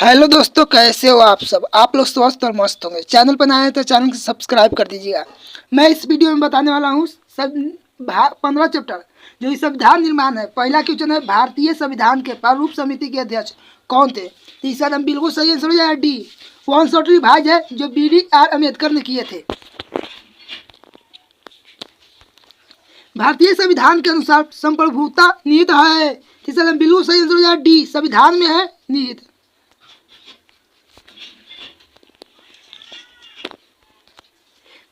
Hello दोस्तों, कैसे हो आप सब। आप लोग स्वस्थ और मस्त होंगे। चैनल पर नए हैं तो चैनल को सब्सक्राइब कर दीजिएगा। मैं इस वीडियो में बताने वाला हूँ सब 15 चैप्टर जो इस संविधान निर्माण है। पहला क्वेश्चन है, भारतीय संविधान के प्रारूप समिति के अध्यक्ष कौन थे। तो इसका नाम बिल्कुल सही आंसर हो जाएगा डी, 100 रिवाइज है जो BDR अम्बेडकर ने किए थे। भारतीय संविधान के अनुसार संप्रभुता निहित है। तो इसका नाम बिल्कुल सही आंसर हो जाएगा डी, संविधान में है निहित।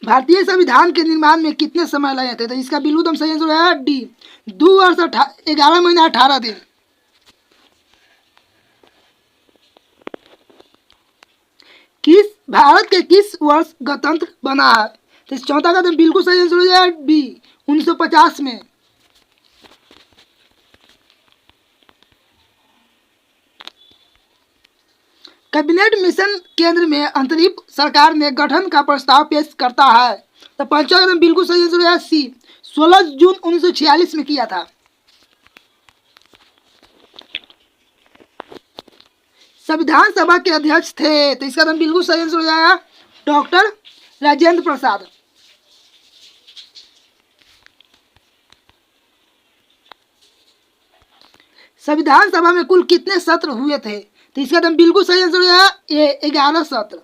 भारतीय संविधान के निर्माण में कितने समय लगे थे। तो इसका बिल्कुल सही आंसर है डी, 2 वर्ष 11 महीना 18 दिन। किस भारत के किस वर्ष गणतंत्र बना है। तो इस चौथा का तो बिल्कुल सही आंसर हो जाएगा बी, 1950 में। कैबिनेट मिशन केंद्र में अंतरिम सरकार में गठन का प्रस्ताव पेश करता है। तो पंचों का बिल्कुल सही आंसर है सी, 16 जून 1946 में किया था। संविधान सभा के अध्यक्ष थे। तो इसका नाम बिल्कुल सही आंसर हो जाएगा डॉक्टर राजेंद्र प्रसाद। संविधान सभा में कुल कितने सत्र हुए थे। तो इसका नाम बिल्कुल सही आंसर हो जाएगा ए, 11 सत्र।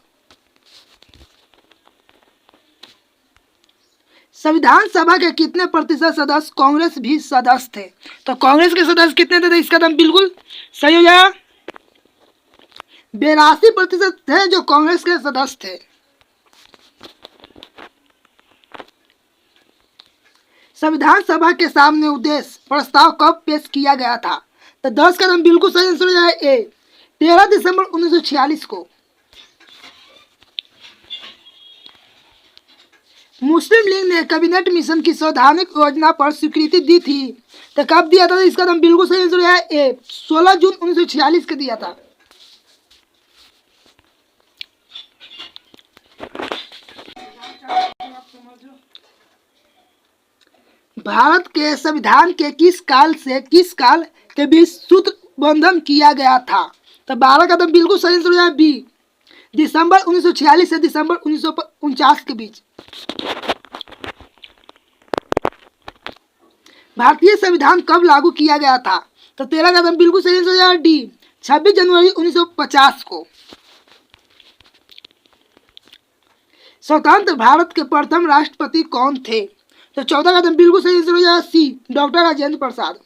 संविधान सभा के कितने प्रतिशत सदस्य कांग्रेस भी सदस्य थे। तो कांग्रेस के सदस्य कितने थे। तो इसका नाम बिल्कुल सही हो जाएगा 82% थे जो कांग्रेस के सदस्य थे। संविधान सभा के सामने उद्देश्य प्रस्ताव कब पेश किया गया था। तो 10 का नाम बिल्कुल सही आंसर हो जाएगा ए, 13 दिसंबर 1946 को। मुस्लिम लीग ने कैबिनेट मिशन की संवैधानिक योजना पर स्वीकृति दी थी। तो कब दिया था। इसका नाम बिल्कुल सही आंसर है ए, 16 जून 1946 को दिया था। भारत के संविधान के किस काल से किस काल के बीच सूत्र बंधन किया गया था। तो 12 का नाम बिल्कुल सही आंसर है बी, दिसंबर 1946 से दिसंबर 1949 के बीच। भारतीय संविधान कब लागू किया गया था। तो 13 का नाम बिल्कुल सही आंसर है डी, 26 जनवरी 1950 को। स्वतंत्र भारत के प्रथम राष्ट्रपति कौन थे। तो 14 का नाम बिल्कुल सही आंसर हो जाएगा सी, डॉक्टर राजेंद्र प्रसाद।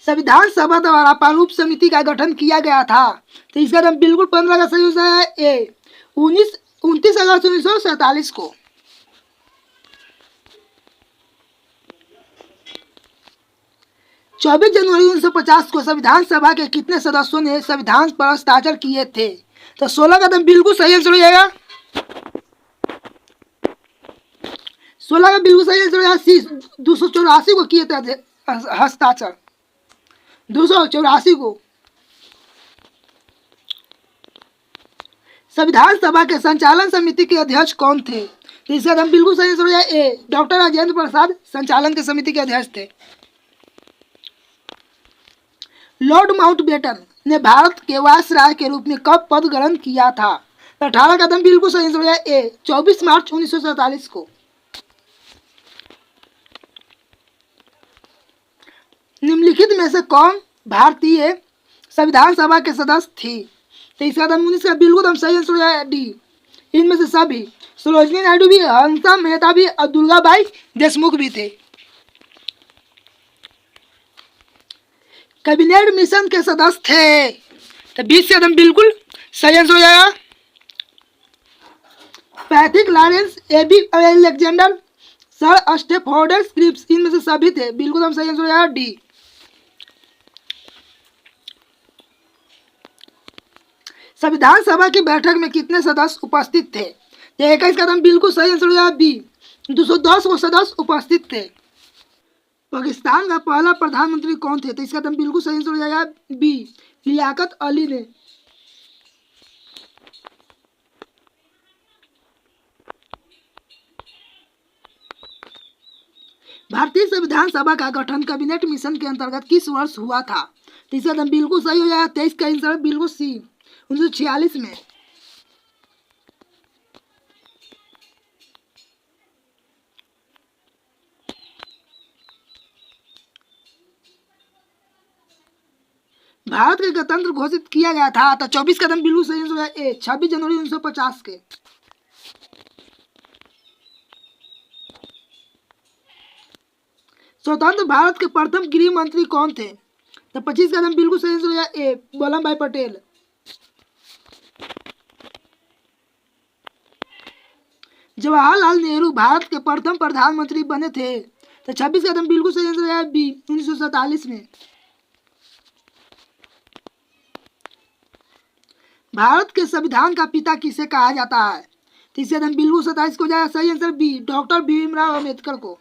संविधान सभा द्वारा प्रारूप समिति का गठन किया गया था। तो इसका नाम बिल्कुल 15 का सही आंसर है ए, 29 अगस्त 1947 को। चौबीस जनवरी 1950 को संविधान सभा के कितने सदस्यों ने संविधान पर हस्ताक्षर किए थे। तो 16 का नाम बिल्कुल सही आंसर हो जाएगा 16 का बिल्कुल सही आंसर हो जाएगा सी, 284 को किए थे हस्ताक्षर, 284 को। संविधान सभा के संचालन समिति के अध्यक्ष कौन थे। तो इसका नाम बिल्कुल सही आंसर हो जाएगा ए, डॉक्टर राजेंद्र प्रसाद संचालन के समिति के अध्यक्ष थे। लॉर्ड माउंटबेटन ने भारत के वायसराय के रूप में कब पद ग्रहण किया था। तो 18 का नाम बिल्कुल सही आंसर हो जाएगा ए, 24 मार्च 1947 को। निम्नलिखित में से कौन भारतीय संविधान सभा के सदस्य थी। तो इसका नाम 19 का बिल्कुल हम सही आंसर हो जाएगा डी, इनमें से सभी। सरोजिनी नायडू भी, हंसा मेहता भी और दुर्गाबाई देशमुख भी थे। कैबिनेट मिशन के सदस्य थे। तो 20 से एकदम बिल्कुल सही आंसर हो जाएगा Patrick Lawrence, A B Alexander, sir Stafford Cripps, इनमें से सभी थे। बिल्कुल हम सही आंसर हो जाएगा डी। संविधान सभा की बैठक में कितने सदस्य उपस्थित थे। तो 21 का नाम बिल्कुल सही आंसर हो जाएगा बी, 210 वो सदस्य उपस्थित थे। पाकिस्तान का पहला प्रधानमंत्री कौन थे। तो इसका नाम बिल्कुल सही आंसर हो जाएगा बी, लियाकत अली ने। भारतीय संविधान सभा का गठन कैबिनेट मिशन के अंतर्गत किस वर्ष हुआ था। तो इसका कदम बिल्कुल सही हो जाएगा। 23 का आंसर बिल्कुल सी, 1946 में। भारत के गणतंत्र घोषित किया गया था, तो 24 कदम बिल्कुल सही आंसर है ए, 26 जनवरी 1950 के। स्वतंत्र भारत के प्रथम गृह मंत्री कौन थे? तो 25 कदम बिल्कुल सही आंसर है ए, वल्लभ भाई पटेल। जवाहरलाल नेहरू भारत के प्रथम प्रधानमंत्री बने थे, तो 26 कदम बिल्कुल सही आंसर है बी, 1947 में। भारत के संविधान का पिता किसे कहा जाता है? तो इससे कदम बिल्कुल 27 को जाएगा सही answer B, doctor Bhimrao Ambedkar को।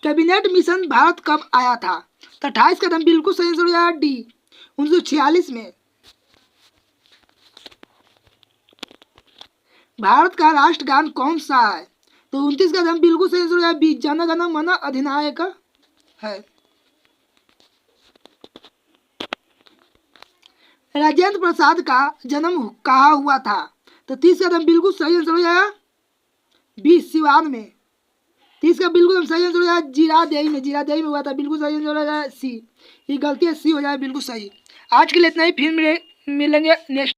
कैबिनेट मिशन भारत कब आया था? तो 28 कदम बिल्कुल सही आंसर हो जाएगा डी, 1946 में। भारत का राष्ट्रगान कौन सा है? तो 29 कदम बिल्कुल सही आंसर हो जाएगा बी, जन गण मन अधिनायक है। राजेंद्र प्रसाद का जन्म कहाँ हुआ था? तो 30 कदम बिल्कुल सही आंसर हो जाएगा बी, सिवान में। 30 का बिल्कुल सही आंसर हो जाएगा जीरादेई में, जीरादेई में हुआ था, बिल्कुल सही आंसर हो जाएगा सी। ये गलती है, सी हो जाएगा बिल्कुल सही। आज के लिए इतना ही, फिर मिलेंगे नेक्स्ट।